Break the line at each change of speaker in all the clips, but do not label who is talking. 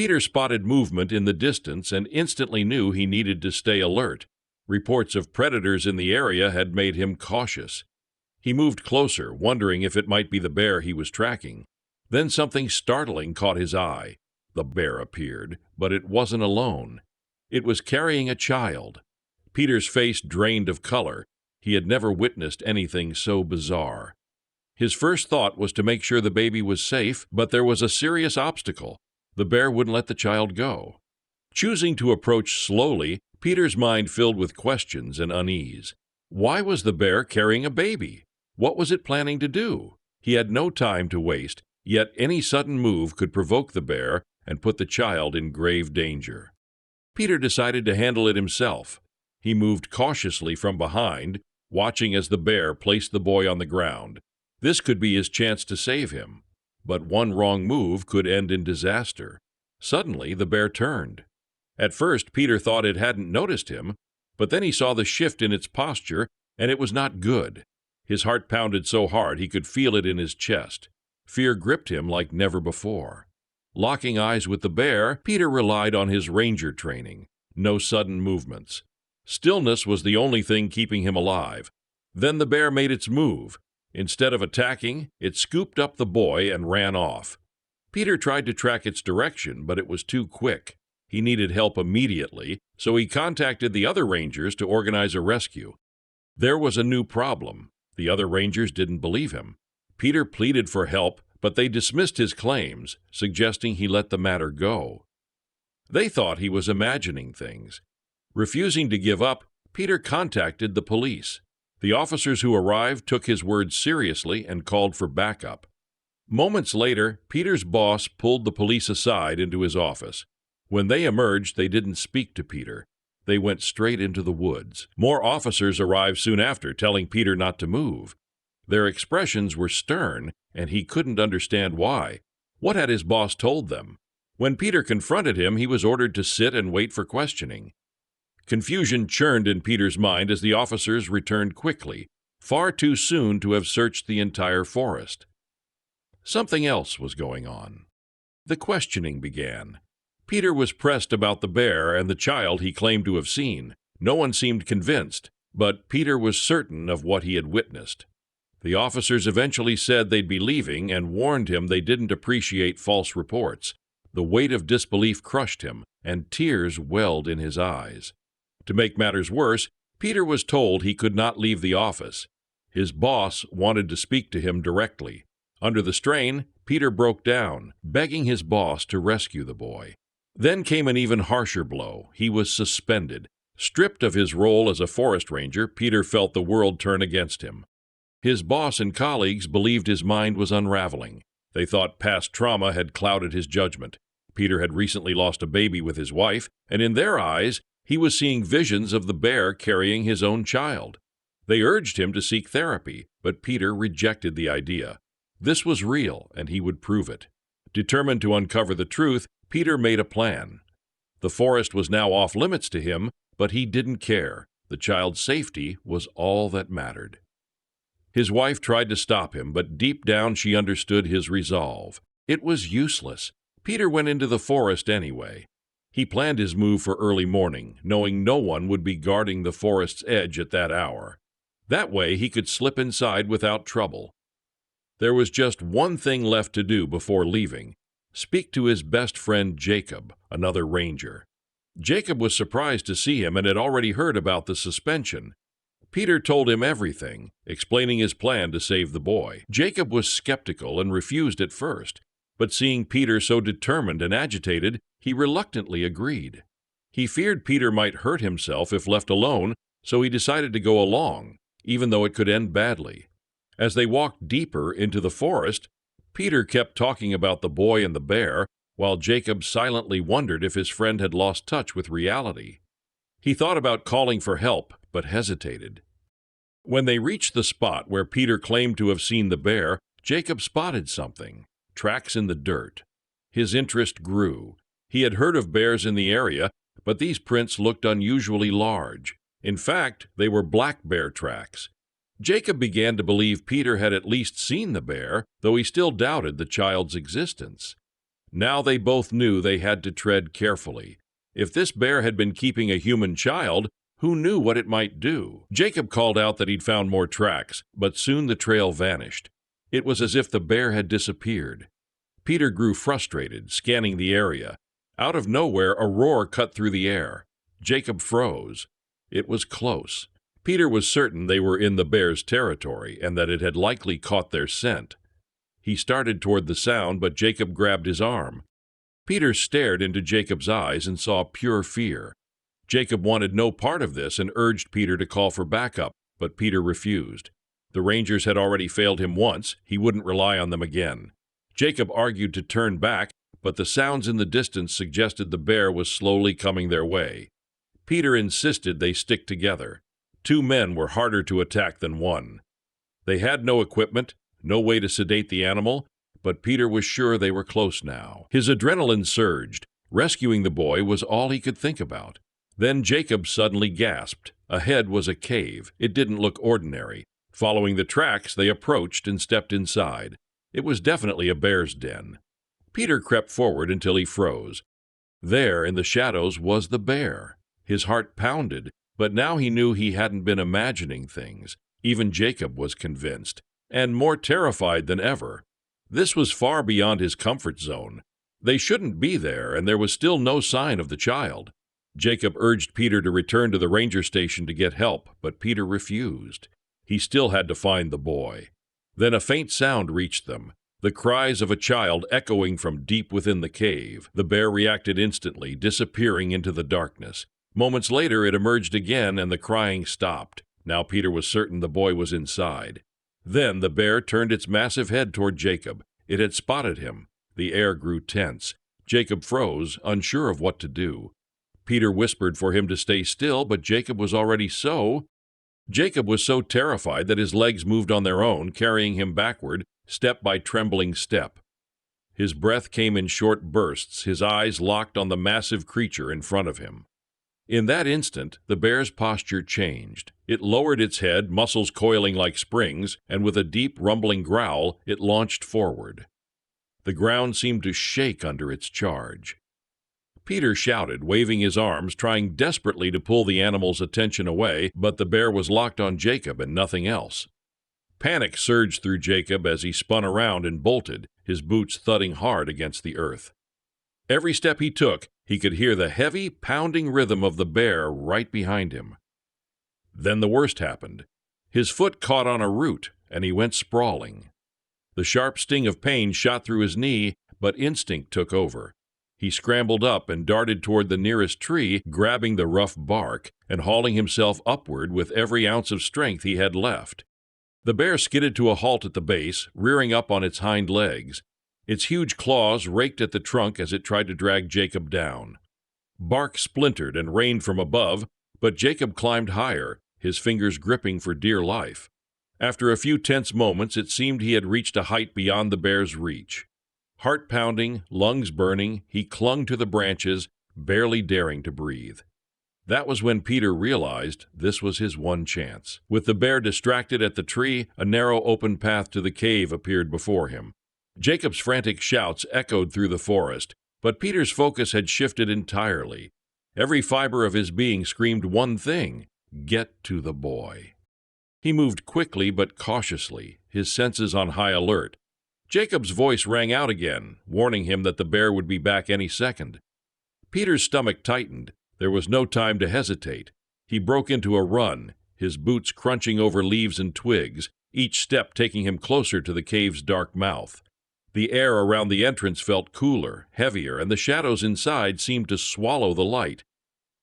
Peter spotted movement in the distance and instantly knew he needed to stay alert. Reports of predators in the area had made him cautious. He moved closer, wondering if it might be the bear he was tracking. Then something startling caught his eye. The bear appeared, but it wasn't alone. It was carrying a child. Peter's face drained of color. He had never witnessed anything so bizarre. His first thought was to make sure the baby was safe, but there was a serious obstacle. The bear wouldn't let the child go. Choosing to approach slowly, Peter's mind filled with questions and unease. Why was the bear carrying a baby? What was it planning to do? He had no time to waste, yet any sudden move could provoke the bear and put the child in grave danger. Peter decided to handle it himself. He moved cautiously from behind, watching as the bear placed the boy on the ground. This could be his chance to save him. But one wrong move could end in disaster. Suddenly, the bear turned. At first, Peter thought it hadn't noticed him, but then he saw the shift in its posture, and it was not good. His heart pounded so hard he could feel it in his chest. Fear gripped him like never before. Locking eyes with the bear, Peter relied on his ranger training. No sudden movements. Stillness was the only thing keeping him alive. Then the bear made its move. Instead of attacking, it scooped up the boy and ran off. Peter tried to track its direction, but it was too quick. He needed help immediately, so he contacted the other rangers to organize a rescue. There was a new problem. The other rangers didn't believe him. Peter pleaded for help, but they dismissed his claims, suggesting he let the matter go. They thought he was imagining things. Refusing to give up, Peter contacted the police. The officers who arrived took his words seriously and called for backup. Moments later, Peter's boss pulled the police aside into his office. When they emerged, they didn't speak to Peter. They went straight into the woods. More officers arrived soon after, telling Peter not to move. Their expressions were stern, and he couldn't understand why. What had his boss told them? When Peter confronted him, he was ordered to sit and wait for questioning. Confusion churned in Peter's mind as the officers returned quickly, far too soon to have searched the entire forest. Something else was going on. The questioning began. Peter was pressed about the bear and the child he claimed to have seen. No one seemed convinced, but Peter was certain of what he had witnessed. The officers eventually said they'd be leaving and warned him they didn't appreciate false reports. The weight of disbelief crushed him, and tears welled in his eyes. To make matters worse, Peter was told he could not leave the office. His boss wanted to speak to him directly. Under the strain, Peter broke down, begging his boss to rescue the boy. Then came an even harsher blow. He was suspended. Stripped of his role as a forest ranger, Peter felt the world turn against him. His boss and colleagues believed his mind was unraveling. They thought past trauma had clouded his judgment. Peter had recently lost a baby with his wife, and in their eyes, he was seeing visions of the bear carrying his own child. They urged him to seek therapy, but Peter rejected the idea. This was real, and he would prove it. Determined to uncover the truth, Peter made a plan. The forest was now off limits to him, but he didn't care. The child's safety was all that mattered. His wife tried to stop him, but deep down she understood his resolve. It was useless. Peter went into the forest anyway. He planned his move for early morning, knowing no one would be guarding the forest's edge at that hour. That way he could slip inside without trouble. There was just one thing left to do before leaving: speak to his best friend Jacob, another ranger. Jacob was surprised to see him and had already heard about the suspension. Peter told him everything, explaining his plan to save the boy. Jacob was skeptical and refused at first, but seeing Peter so determined and agitated, he reluctantly agreed. He feared Peter might hurt himself if left alone, so he decided to go along, even though it could end badly. As they walked deeper into the forest, Peter kept talking about the boy and the bear, while Jacob silently wondered if his friend had lost touch with reality. He thought about calling for help, but hesitated. When they reached the spot where Peter claimed to have seen the bear, Jacob spotted something: tracks in the dirt. His interest grew. He had heard of bears in the area, but these prints looked unusually large. In fact, they were black bear tracks. Jacob began to believe Peter had at least seen the bear, though he still doubted the child's existence. Now they both knew they had to tread carefully. If this bear had been keeping a human child, who knew what it might do? Jacob called out that he'd found more tracks, but soon the trail vanished. It was as if the bear had disappeared. Peter grew frustrated, scanning the area. Out of nowhere, a roar cut through the air. Jacob froze. It was close. Peter was certain they were in the bear's territory and that it had likely caught their scent. He started toward the sound, but Jacob grabbed his arm. Peter stared into Jacob's eyes and saw pure fear. Jacob wanted no part of this and urged Peter to call for backup, but Peter refused. The Rangers had already failed him once. He wouldn't rely on them again. Jacob argued to turn back, but the sounds in the distance suggested the bear was slowly coming their way. Peter insisted they stick together. 2 men were harder to attack than 1. They had no equipment, no way to sedate the animal, but Peter was sure they were close now. His adrenaline surged. Rescuing the boy was all he could think about. Then Jacob suddenly gasped. Ahead was a cave. It didn't look ordinary. Following the tracks, they approached and stepped inside. It was definitely a bear's den. Peter crept forward until he froze. There, in the shadows, was the bear. His heart pounded, but now he knew he hadn't been imagining things. Even Jacob was convinced, and more terrified than ever. This was far beyond his comfort zone. They shouldn't be there, and there was still no sign of the child. Jacob urged Peter to return to the ranger station to get help, but Peter refused. He still had to find the boy. Then a faint sound reached them, the cries of a child echoing from deep within the cave. The bear reacted instantly, disappearing into the darkness. Moments later, it emerged again, and the crying stopped. Now Peter was certain the boy was inside. Then the bear turned its massive head toward Jacob. It had spotted him. The air grew tense. Jacob froze, unsure of what to do. Peter whispered for him to stay still, but Jacob was so terrified that his legs moved on their own, carrying him backward, step by trembling step. His breath came in short bursts, his eyes locked on the massive creature in front of him. In that instant, the bear's posture changed. It lowered its head, muscles coiling like springs, and with a deep, rumbling growl, it launched forward. The ground seemed to shake under its charge. Peter shouted, waving his arms, trying desperately to pull the animal's attention away, but the bear was locked on Jacob and nothing else. Panic surged through Jacob as he spun around and bolted, his boots thudding hard against the earth. Every step he took, he could hear the heavy, pounding rhythm of the bear right behind him. Then the worst happened. His foot caught on a root, and he went sprawling. The sharp sting of pain shot through his knee, but instinct took over. He scrambled up and darted toward the nearest tree, grabbing the rough bark and hauling himself upward with every ounce of strength he had left. The bear skidded to a halt at the base, rearing up on its hind legs. Its huge claws raked at the trunk as it tried to drag Jacob down. Bark splintered and rained from above, but Jacob climbed higher, his fingers gripping for dear life. After a few tense moments, it seemed he had reached a height beyond the bear's reach. Heart pounding, lungs burning, he clung to the branches, barely daring to breathe. That was when Peter realized this was his one chance. With the bear distracted at the tree, a narrow open path to the cave appeared before him. Jacob's frantic shouts echoed through the forest, but Peter's focus had shifted entirely. Every fiber of his being screamed one thing: get to the boy. He moved quickly but cautiously, his senses on high alert. Jacob's voice rang out again, warning him that the bear would be back any second. Peter's stomach tightened. There was no time to hesitate. He broke into a run, his boots crunching over leaves and twigs, each step taking him closer to the cave's dark mouth. The air around the entrance felt cooler, heavier, and the shadows inside seemed to swallow the light.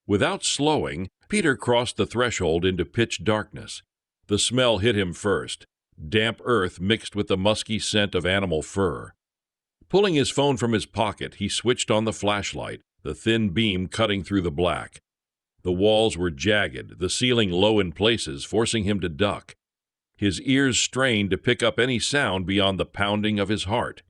Without slowing, Peter crossed the threshold into pitch darkness. The smell hit him first. Damp earth mixed with the musky scent of animal fur. Pulling his phone from his pocket, he switched on the flashlight, the thin beam cutting through the black. The walls were jagged, the ceiling low in places, forcing him to duck. His ears strained to pick up any sound beyond the pounding of his heart.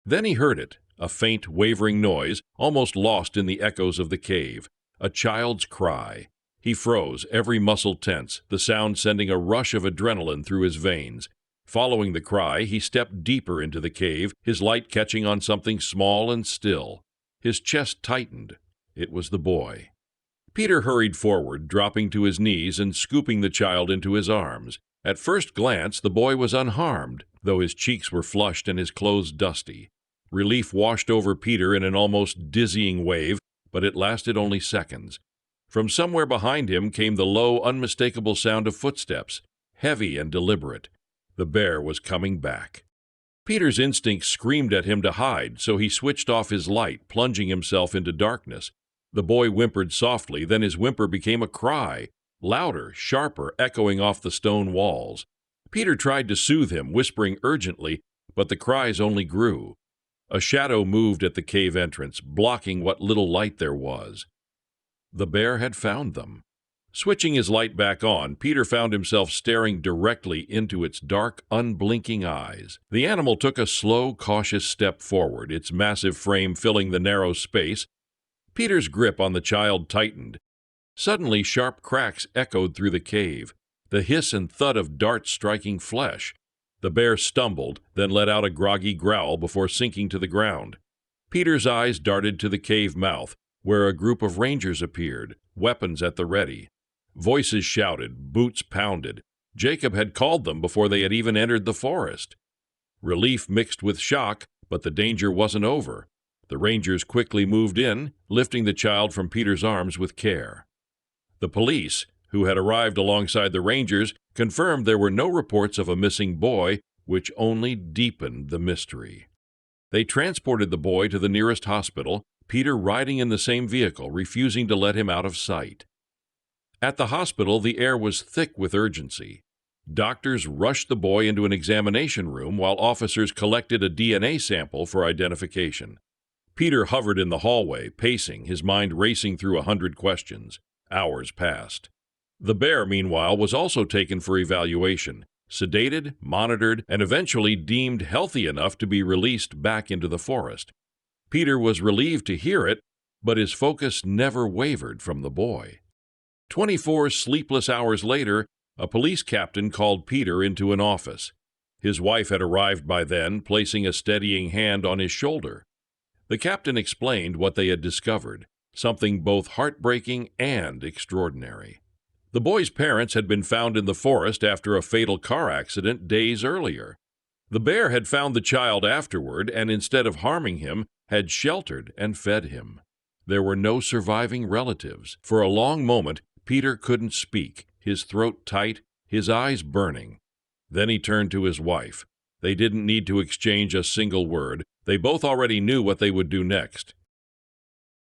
Then he heard it, a faint, wavering noise, almost lost in the echoes of the cave. A child's cry. He froze, every muscle tense, the sound sending a rush of adrenaline through his veins. Following the cry, he stepped deeper into the cave, his light catching on something small and still. His chest tightened. It was the boy. Peter hurried forward, dropping to his knees and scooping the child into his arms. At first glance, the boy was unharmed, though his cheeks were flushed and his clothes dusty. Relief washed over Peter in an almost dizzying wave, but it lasted only seconds. From somewhere behind him came the low, unmistakable sound of footsteps, heavy and deliberate. The bear was coming back. Peter's instinct screamed at him to hide, so he switched off his light, plunging himself into darkness. The boy whimpered softly, then his whimper became a cry, louder, sharper, echoing off the stone walls. Peter tried to soothe him, whispering urgently, but the cries only grew. A shadow moved at the cave entrance, blocking what little light there was. The bear had found them. Switching his light back on, Peter found himself staring directly into its dark, unblinking eyes. The animal took a slow, cautious step forward, its massive frame filling the narrow space. Peter's grip on the child tightened. Suddenly, sharp cracks echoed through the cave, the hiss and thud of darts striking flesh. The bear stumbled, then let out a groggy growl before sinking to the ground. Peter's eyes darted to the cave mouth, where a group of rangers appeared, weapons at the ready. Voices shouted, boots pounded. Jacob had called them before they had even entered the forest. Relief mixed with shock, but the danger wasn't over. The rangers quickly moved in, lifting the child from Peter's arms with care. The police, who had arrived alongside the rangers, confirmed there were no reports of a missing boy, which only deepened the mystery. They transported the boy to the nearest hospital, Peter riding in the same vehicle, refusing to let him out of sight. At the hospital, the air was thick with urgency. Doctors rushed the boy into an examination room while officers collected a DNA sample for identification. Peter hovered in the hallway, pacing, his mind racing through 100 questions. Hours passed. The bear, meanwhile, was also taken for evaluation, sedated, monitored, and eventually deemed healthy enough to be released back into the forest. Peter was relieved to hear it, but his focus never wavered from the boy. 24 sleepless hours later, a police captain called Peter into an office. His wife had arrived by then, placing a steadying hand on his shoulder. The captain explained what they had discovered, something both heartbreaking and extraordinary. The boy's parents had been found in the forest after a fatal car accident days earlier. The bear had found the child afterward and, instead of harming him, had sheltered and fed him. There were no surviving relatives. For a long moment, Peter couldn't speak, his throat tight, his eyes burning. Then he turned to his wife. They didn't need to exchange a single word. They both already knew what they would do next.